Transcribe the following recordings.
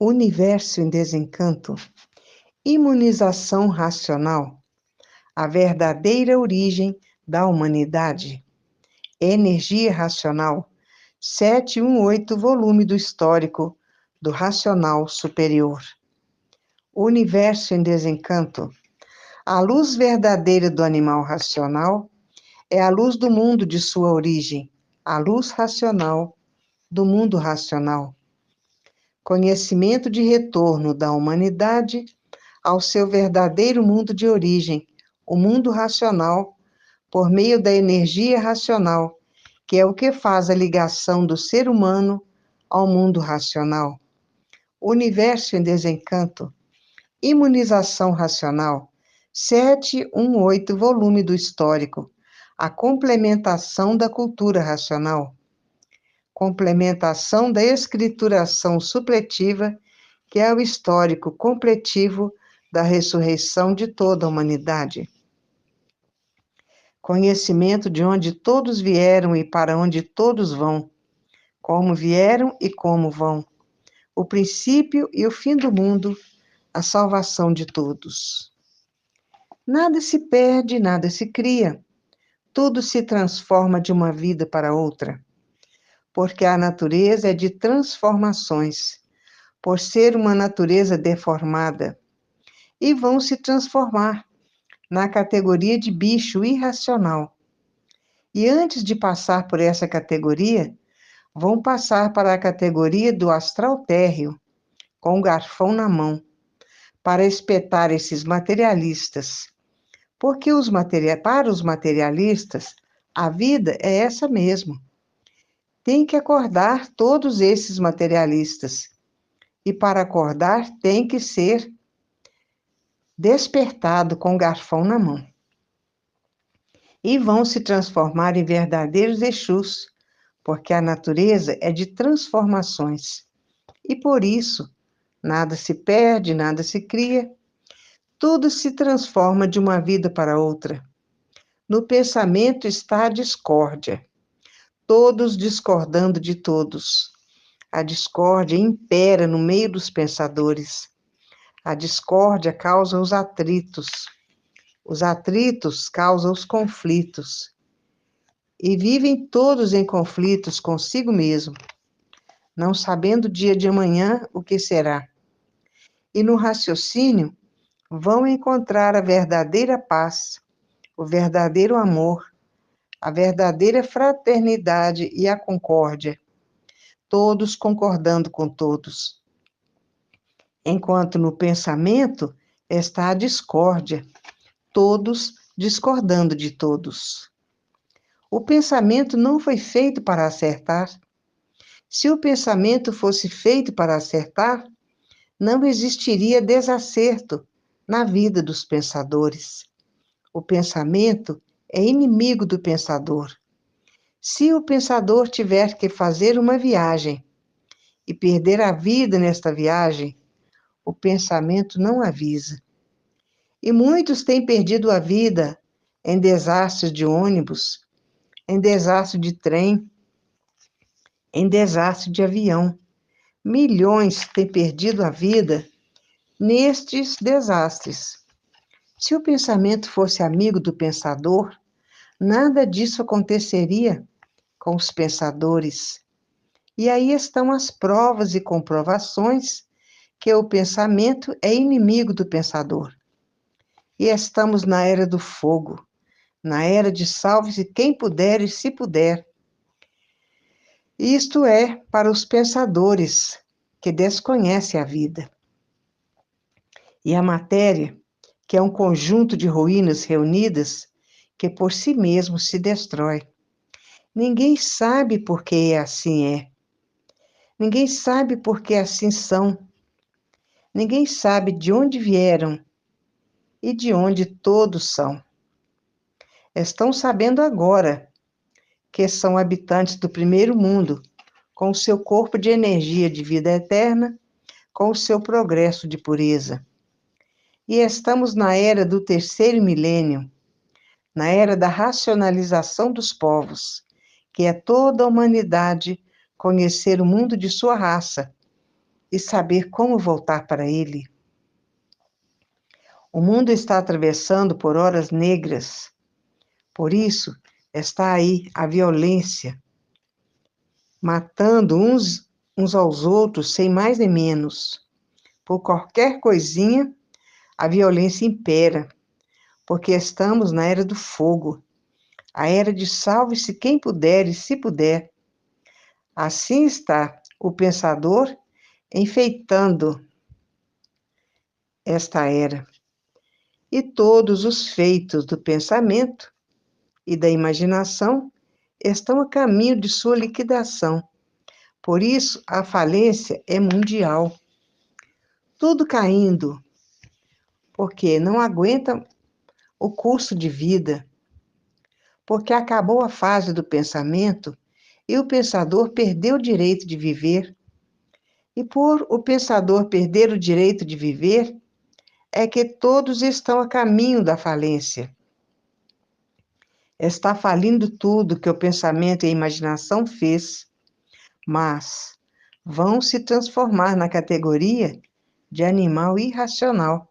Universo em desencanto, imunização racional, a verdadeira origem da humanidade, energia racional, 718, volume do histórico do racional superior. Universo em desencanto, a luz verdadeira do animal racional é a luz do mundo de sua origem, a luz racional do mundo racional. Conhecimento de retorno da humanidade ao seu verdadeiro mundo de origem, o mundo racional, por meio da energia racional, que é o que faz a ligação do ser humano ao mundo racional. Universo em desencanto, imunização racional, 718, volume do histórico, a complementação da cultura racional. Complementação da escrituração supletiva, que é o histórico completivo da ressurreição de toda a humanidade. Conhecimento de onde todos vieram e para onde todos vão, como vieram e como vão, o princípio e o fim do mundo, a salvação de todos. Nada se perde, nada se cria, tudo se transforma de uma vida para outra, porque a natureza é de transformações, por ser uma natureza deformada, e vão se transformar na categoria de bicho irracional. E antes de passar por essa categoria, vão passar para a categoria do astral térreo, com o garfão na mão, para espetar esses materialistas. Porque para os materialistas, a vida é essa mesmo. Tem que acordar todos esses materialistas. E para acordar, tem que ser despertado com o garfão na mão. E vão se transformar em verdadeiros Exus, porque a natureza é de transformações. E por isso, nada se perde, nada se cria, tudo se transforma de uma vida para outra. No pensamento está a discórdia, todos discordando de todos. A discórdia impera no meio dos pensadores. A discórdia causa os atritos causam os conflitos. E vivem todos em conflitos consigo mesmo, não sabendo o dia de amanhã o que será. E no raciocínio vão encontrar a verdadeira paz, o verdadeiro amor, a verdadeira fraternidade e a concórdia, todos concordando com todos. Enquanto no pensamento está a discórdia, todos discordando de todos. O pensamento não foi feito para acertar. Se o pensamento fosse feito para acertar, não existiria desacerto na vida dos pensadores. O pensamento é inimigo do pensador. Se o pensador tiver que fazer uma viagem e perder a vida nesta viagem, o pensamento não avisa. E muitos têm perdido a vida em desastres de ônibus, em desastre de trem, em desastre de avião. Milhões têm perdido a vida nestes desastres. Se o pensamento fosse amigo do pensador, nada disso aconteceria com os pensadores. E aí estão as provas e comprovações que o pensamento é inimigo do pensador. E estamos na era do fogo, na era de salve-se quem puder e se puder. Isto é para os pensadores que desconhecem a vida. E a matéria, que é um conjunto de ruínas reunidas, que por si mesmo se destrói. Ninguém sabe por que assim é. Ninguém sabe por que assim são. Ninguém sabe de onde vieram e de onde todos são. Estão sabendo agora que são habitantes do primeiro mundo, com o seu corpo de energia de vida eterna, com o seu progresso de pureza. E estamos na era do terceiro milênio, na era da racionalização dos povos, que é toda a humanidade conhecer o mundo de sua raça, e saber como voltar para ele. O mundo está atravessando por horas negras, por isso está aí a violência, matando uns aos outros sem mais nem menos. Por qualquer coisinha, a violência impera, porque estamos na era do fogo, a era de salve-se quem puder e se puder. Assim está o pensador enfeitando esta era. E todos os feitos do pensamento e da imaginação estão a caminho de sua liquidação. Por isso, a falência é mundial. Tudo caindo, porque não aguenta o custo de vida, porque acabou a fase do pensamento e o pensador perdeu o direito de viver. E por o pensador perder o direito de viver, é que todos estão a caminho da falência. Está falindo tudo que o pensamento e a imaginação fez, mas vão se transformar na categoria de animal irracional.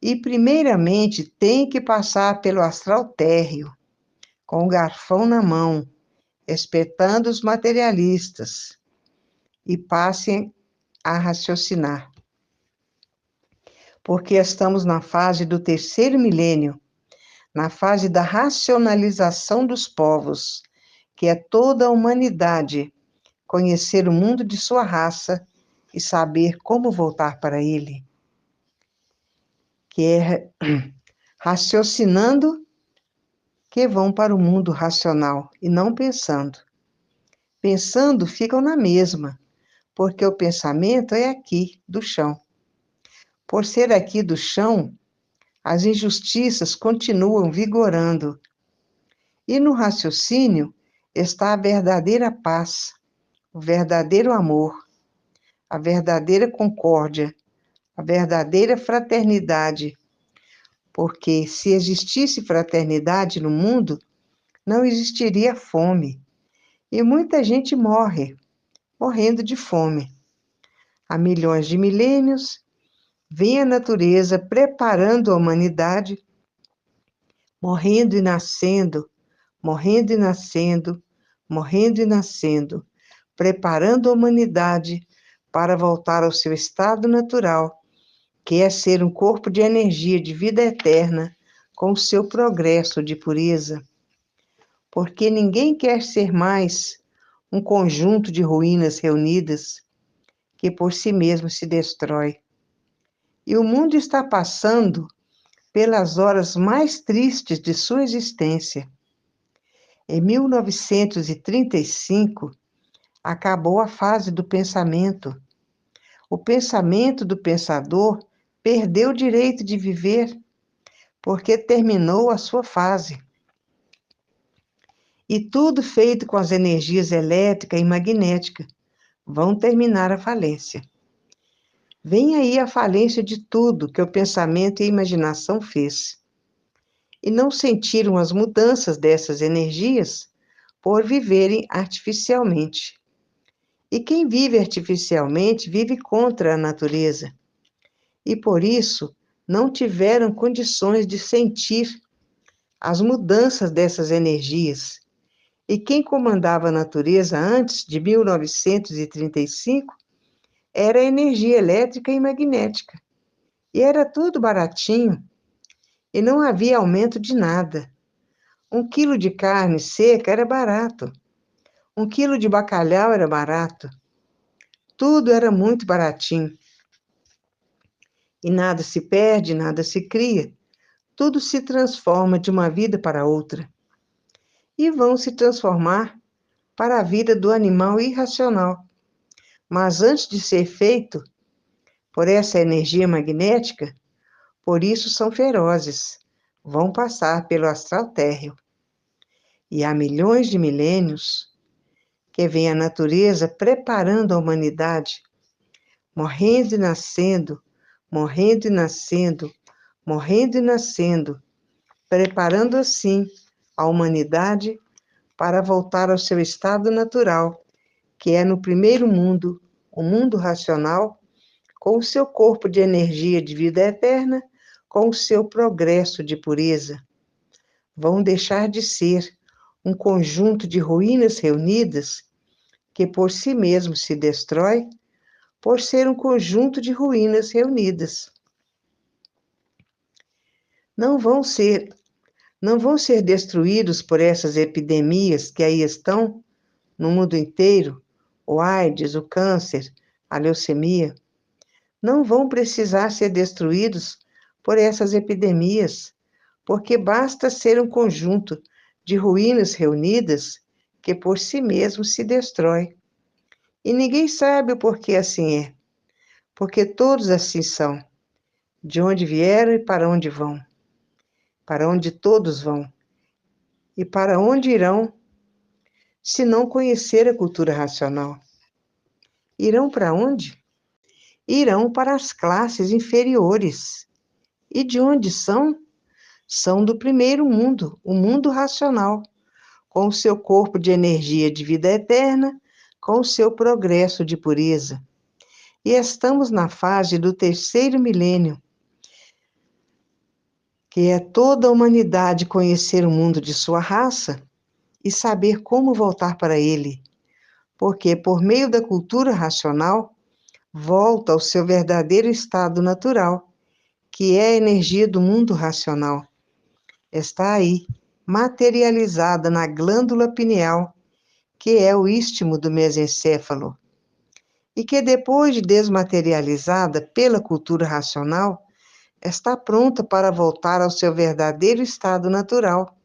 E, primeiramente, tem que passar pelo astral térreo, com o garfão na mão, espetando os materialistas, e passem a raciocinar. Porque estamos na fase do terceiro milênio, na fase da racionalização dos povos, que é toda a humanidade conhecer o mundo de sua raça e saber como voltar para ele. Que é raciocinando que vão para o mundo racional e não pensando. Pensando ficam na mesma, porque o pensamento é aqui, do chão. Por ser aqui do chão, as injustiças continuam vigorando. E no raciocínio está a verdadeira paz, o verdadeiro amor, a verdadeira concórdia, a verdadeira fraternidade. Porque se existisse fraternidade no mundo, não existiria fome. E muita gente morre, morrendo de fome. Há milhões de milênios, vem a natureza preparando a humanidade, morrendo e nascendo, morrendo e nascendo, morrendo e nascendo, preparando a humanidade para voltar ao seu estado natural, que é ser um corpo de energia de vida eterna, com o seu progresso de pureza. Porque ninguém quer ser mais um conjunto de ruínas reunidas que por si mesmo se destrói. E o mundo está passando pelas horas mais tristes de sua existência. Em 1935, acabou a fase do pensamento. O pensamento do pensador perdeu o direito de viver, porque terminou a sua fase. E tudo feito com as energias elétrica e magnética vão terminar a falência. Vem aí a falência de tudo que o pensamento e a imaginação fez. E não sentiram as mudanças dessas energias por viverem artificialmente. E quem vive artificialmente vive contra a natureza. E por isso não tiveram condições de sentir as mudanças dessas energias. E quem comandava a natureza antes de 1935 era a energia elétrica e magnética. E era tudo baratinho. E não havia aumento de nada. 1 quilo de carne seca era barato. 1 quilo de bacalhau era barato. Tudo era muito baratinho. E nada se perde, nada se cria. Tudo se transforma de uma vida para outra. E vão se transformar para a vida do animal irracional. Mas antes de ser feito por essa energia magnética, por isso são ferozes, vão passar pelo astral térreo. E há milhões de milênios que vem a natureza preparando a humanidade, morrendo e nascendo, morrendo e nascendo, morrendo e nascendo, preparando assim a humanidade para voltar ao seu estado natural, que é no primeiro mundo, o mundo racional, com o seu corpo de energia de vida eterna, com o seu progresso de pureza. Vão deixar de ser um conjunto de ruínas reunidas que por si mesmo se destrói, por ser um conjunto de ruínas reunidas. Não vão ser destruídos por essas epidemias que aí estão no mundo inteiro, o AIDS, o câncer, a leucemia. Não vão precisar ser destruídos por essas epidemias, porque basta ser um conjunto de ruínas reunidas que por si mesmo se destrói. E ninguém sabe o porquê assim é, porque todos assim são, de onde vieram e para onde vão, para onde todos vão, e para onde irão, se não conhecer a cultura racional. Irão para onde? Irão para as classes inferiores. E de onde são? São do primeiro mundo, o mundo racional, com o seu corpo de energia de vida eterna, com o seu progresso de pureza. E estamos na fase do terceiro milênio, que é toda a humanidade conhecer o mundo de sua raça e saber como voltar para ele, porque por meio da cultura racional, volta ao seu verdadeiro estado natural, que é a energia do mundo racional. Está aí, materializada na glândula pineal, que é o istmo do mesencéfalo, e que depois de desmaterializada pela cultura racional, está pronta para voltar ao seu verdadeiro estado natural,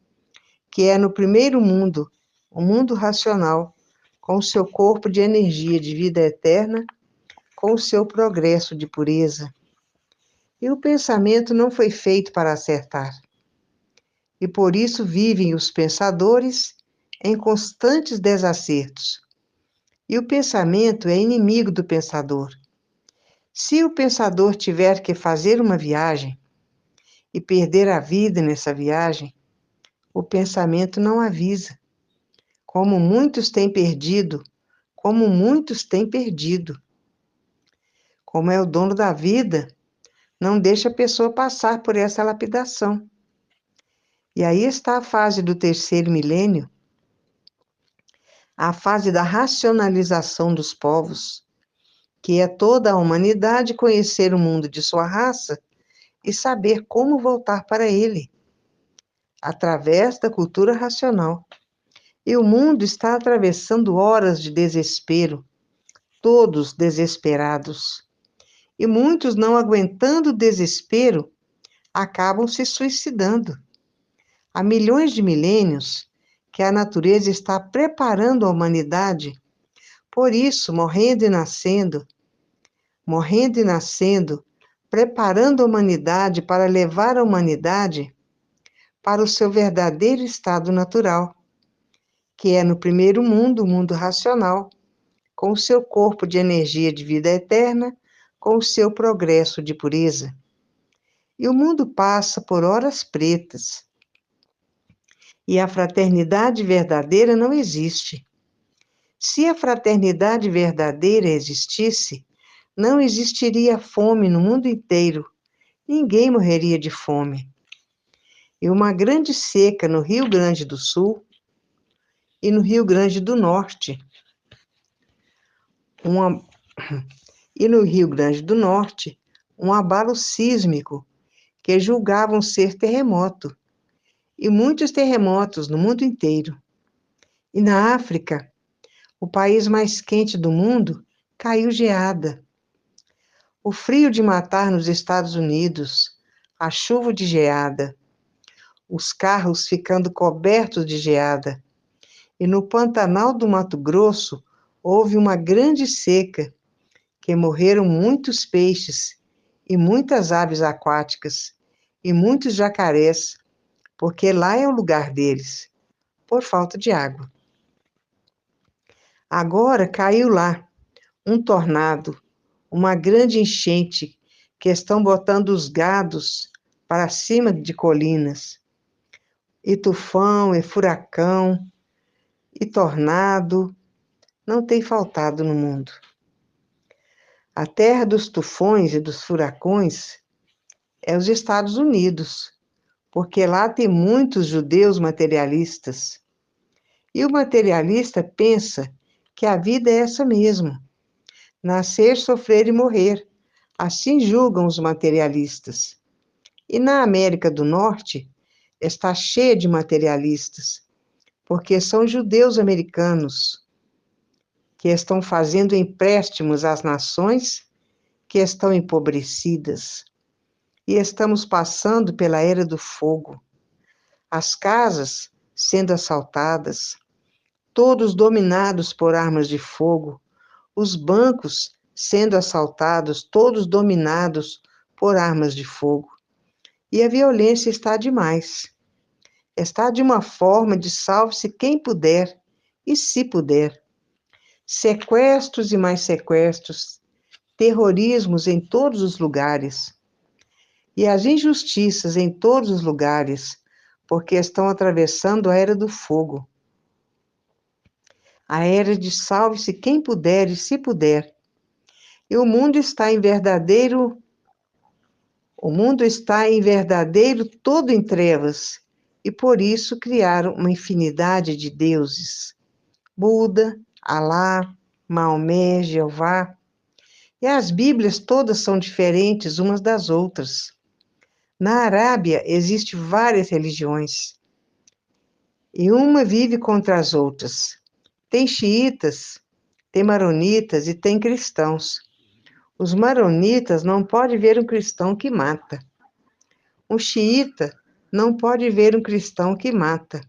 que é no primeiro mundo, o mundo racional, com o seu corpo de energia de vida eterna, com o seu progresso de pureza. E o pensamento não foi feito para acertar. E por isso vivem os pensadores em constantes desacertos. E o pensamento é inimigo do pensador. Se o pensador tiver que fazer uma viagem e perder a vida nessa viagem, o pensamento não avisa. Como muitos têm perdido, como muitos têm perdido. Como é o dono da vida, não deixa a pessoa passar por essa lapidação. E aí está a fase do terceiro milênio, a fase da racionalização dos povos, que é toda a humanidade conhecer o mundo de sua raça e saber como voltar para ele, através da cultura racional. E o mundo está atravessando horas de desespero, todos desesperados. E muitos, não aguentando o desespero, acabam se suicidando. Há milhões de milênios que a natureza está preparando a humanidade, por isso, morrendo e nascendo, preparando a humanidade para levar a humanidade para o seu verdadeiro estado natural, que é no primeiro mundo, o mundo racional, com o seu corpo de energia de vida eterna, com o seu progresso de pureza. E o mundo passa por horas pretas, e a fraternidade verdadeira não existe. Se a fraternidade verdadeira existisse, não existiria fome no mundo inteiro, ninguém morreria de fome. E uma grande seca no Rio Grande do Sul e no Rio Grande do Norte. E no Rio Grande do Norte, um abalo sísmico que julgavam ser terremoto, e muitos terremotos no mundo inteiro. E na África, o país mais quente do mundo, caiu geada. O frio de matar nos Estados Unidos, a chuva de geada, os carros ficando cobertos de geada. E no Pantanal do Mato Grosso, houve uma grande seca, que morreram muitos peixes e muitas aves aquáticas e muitos jacarés, porque lá é o lugar deles, por falta de água. Agora caiu lá um tornado, uma grande enchente, que estão botando os gados para cima de colinas. E tufão, e furacão, e tornado, não tem faltado no mundo. A terra dos tufões e dos furacões é os Estados Unidos, porque lá tem muitos judeus materialistas. E o materialista pensa que a vida é essa mesmo: nascer, sofrer e morrer. Assim julgam os materialistas. E na América do Norte está cheia de materialistas, porque são judeus americanos que estão fazendo empréstimos às nações que estão empobrecidas. E estamos passando pela era do fogo. As casas sendo assaltadas, todos dominados por armas de fogo, os bancos sendo assaltados, todos dominados por armas de fogo. E a violência está demais. Está de uma forma de salve-se quem puder, e se puder. Sequestros e mais sequestros, terrorismos em todos os lugares. E as injustiças em todos os lugares, porque estão atravessando a era do fogo. A era de salve-se quem puder e se puder. E o mundo está em verdadeiro todo em trevas, e por isso criaram uma infinidade de deuses. Buda, Alá, Maomé, Jeová. E as Bíblias todas são diferentes umas das outras. Na Arábia existem várias religiões, e uma vive contra as outras. Tem xiitas, tem maronitas e tem cristãos. Os maronitas não podem ver um cristão que mata. Um xiita não pode ver um cristão que mata.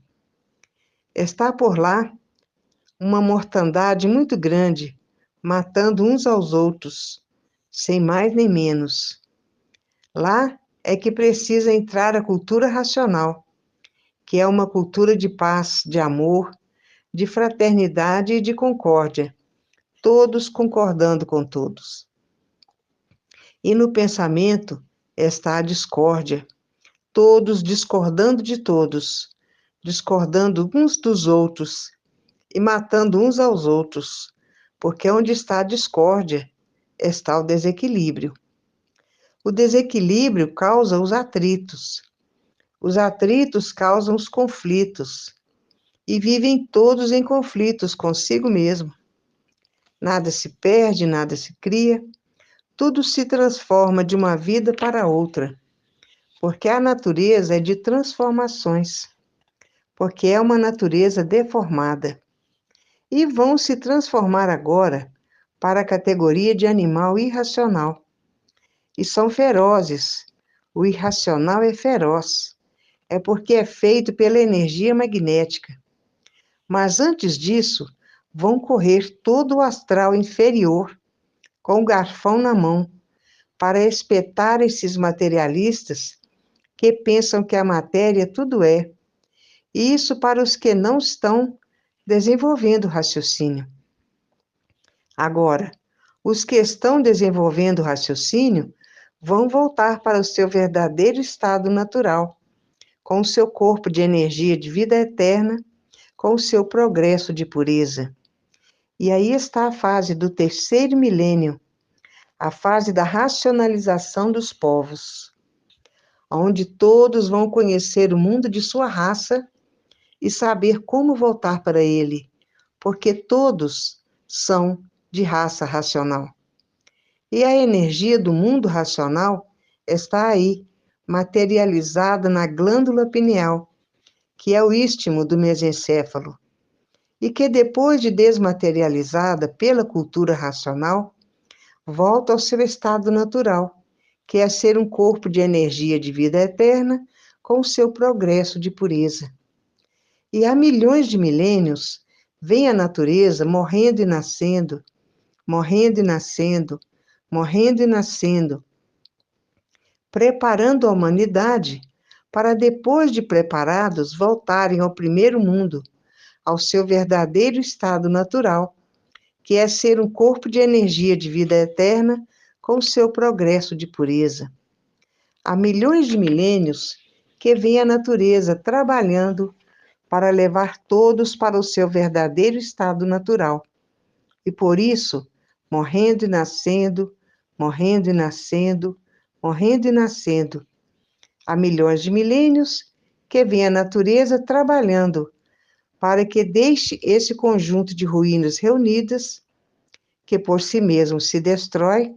Está por lá uma mortandade muito grande, matando uns aos outros, sem mais nem menos. Lá é que precisa entrar a cultura racional, que é uma cultura de paz, de amor, de fraternidade e de concórdia, todos concordando com todos. E no pensamento está a discórdia, todos discordando de todos, discordando uns dos outros e matando uns aos outros, porque onde está a discórdia está o desequilíbrio. O desequilíbrio causa os atritos causam os conflitos, e vivem todos em conflitos consigo mesmo. Nada se perde, nada se cria, tudo se transforma de uma vida para outra, porque a natureza é de transformações, porque é uma natureza deformada. E vão se transformar agora para a categoria de animal irracional. E são ferozes. O irracional é feroz. É porque é feito pela energia magnética. Mas antes disso, vão correr todo o astral inferior, com o garfão na mão, para espetar esses materialistas que pensam que a matéria tudo é. E isso para os que não estão desenvolvendo raciocínio. Agora, os que estão desenvolvendo raciocínio vão voltar para o seu verdadeiro estado natural, com o seu corpo de energia de vida eterna, com o seu progresso de pureza. E aí está a fase do terceiro milênio, a fase da racionalização dos povos, onde todos vão conhecer o mundo de sua raça e saber como voltar para ele, porque todos são de raça racional. E a energia do mundo racional está aí, materializada na glândula pineal, que é o istmo do mesencéfalo, e que depois de desmaterializada pela cultura racional, volta ao seu estado natural, que é ser um corpo de energia de vida eterna com o seu progresso de pureza. E há milhões de milênios, vem a natureza morrendo e nascendo, morrendo e nascendo, morrendo e nascendo, preparando a humanidade para, depois de preparados, voltarem ao primeiro mundo, ao seu verdadeiro estado natural, que é ser um corpo de energia de vida eterna com o seu progresso de pureza. Há milhões de milênios que vem a natureza trabalhando para levar todos para o seu verdadeiro estado natural. E por isso, morrendo e nascendo, morrendo e nascendo, morrendo e nascendo. Há milhões de milênios que vem a natureza trabalhando para que deixe esse conjunto de ruínas reunidas, que por si mesmo se destrói,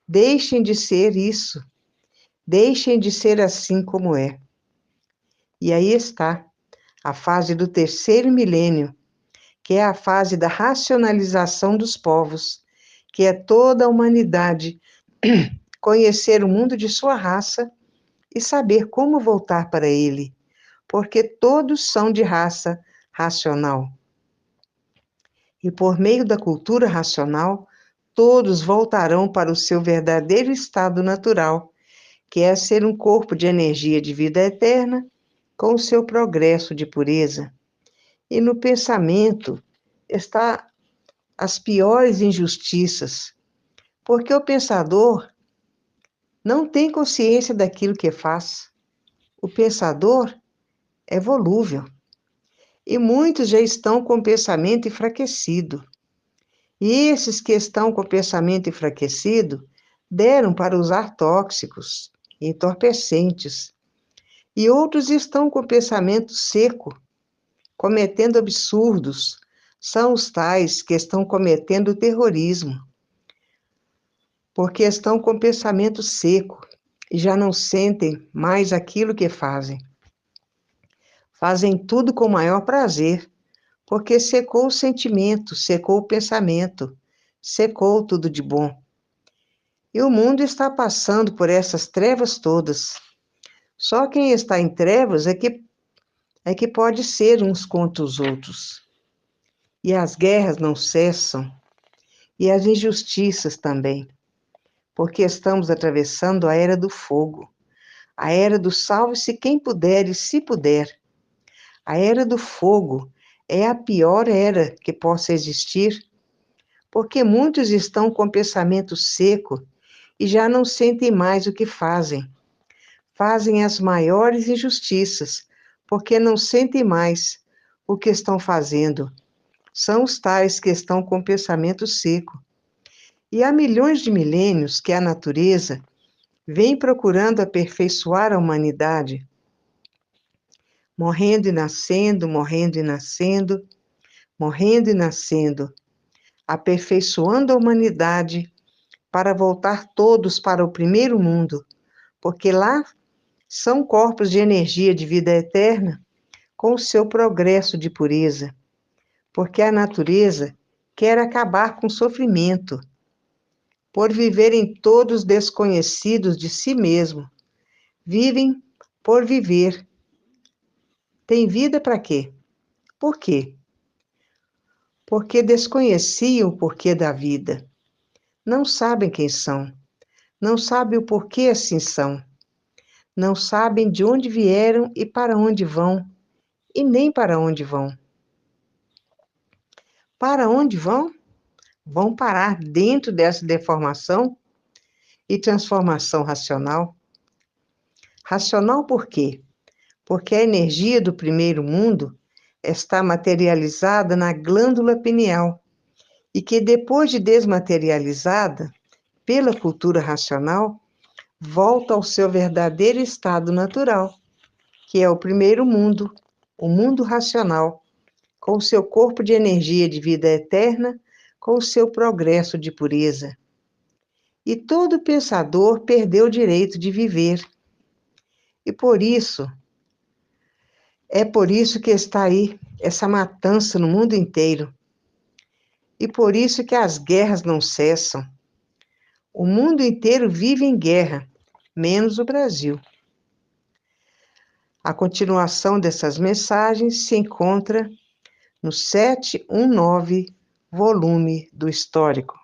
deixem de ser isso, deixem de ser assim como é. E aí está a fase do terceiro milênio, que é a fase da racionalização dos povos, que é toda a humanidade conhecer o mundo de sua raça e saber como voltar para ele, porque todos são de raça racional. E por meio da cultura racional, todos voltarão para o seu verdadeiro estado natural, que é ser um corpo de energia de vida eterna, com o seu progresso de pureza. E no pensamento está as piores injustiças, porque o pensador não tem consciência daquilo que faz. O pensador é volúvel. E muitos já estão com o pensamento enfraquecido. E esses que estão com o pensamento enfraquecido deram para usar tóxicos, entorpecentes. E outros estão com o pensamento seco, cometendo absurdos. São os tais que estão cometendo terrorismo, porque estão com o pensamento seco e já não sentem mais aquilo que fazem. Fazem tudo com o maior prazer, porque secou o sentimento, secou o pensamento, secou tudo de bom. E o mundo está passando por essas trevas todas. Só quem está em trevas é que pode ser uns contra os outros. E as guerras não cessam, e as injustiças também, porque estamos atravessando a era do fogo, a era do salve-se quem puder e se puder. A era do fogo é a pior era que possa existir, porque muitos estão com pensamento seco e já não sentem mais o que fazem. Fazem as maiores injustiças, porque não sentem mais o que estão fazendo. São os tais que estão com pensamento seco. E há milhões de milênios que a natureza vem procurando aperfeiçoar a humanidade, morrendo e nascendo, morrendo e nascendo, morrendo e nascendo, aperfeiçoando a humanidade para voltar todos para o primeiro mundo, porque lá são corpos de energia de vida eterna com o seu progresso de pureza, porque a natureza quer acabar com o sofrimento, por viverem todos desconhecidos de si mesmo, vivem por viver. Tem vida para quê? Por quê? Porque desconheciam o porquê da vida. Não sabem quem são, não sabem o porquê assim são, não sabem de onde vieram e para onde vão, e nem para onde vão. Para onde vão? Vão parar dentro dessa deformação e transformação racional. Racional por quê? Porque a energia do primeiro mundo está materializada na glândula pineal e que depois de desmaterializada pela cultura racional, volta ao seu verdadeiro estado natural, que é o primeiro mundo, o mundo racional, com o seu corpo de energia de vida eterna, com o seu progresso de pureza. E todo pensador perdeu o direito de viver. E por isso que está aí essa matança no mundo inteiro. E por isso que as guerras não cessam. O mundo inteiro vive em guerra, menos o Brasil. A continuação dessas mensagens se encontra no 719, volume do Histórico.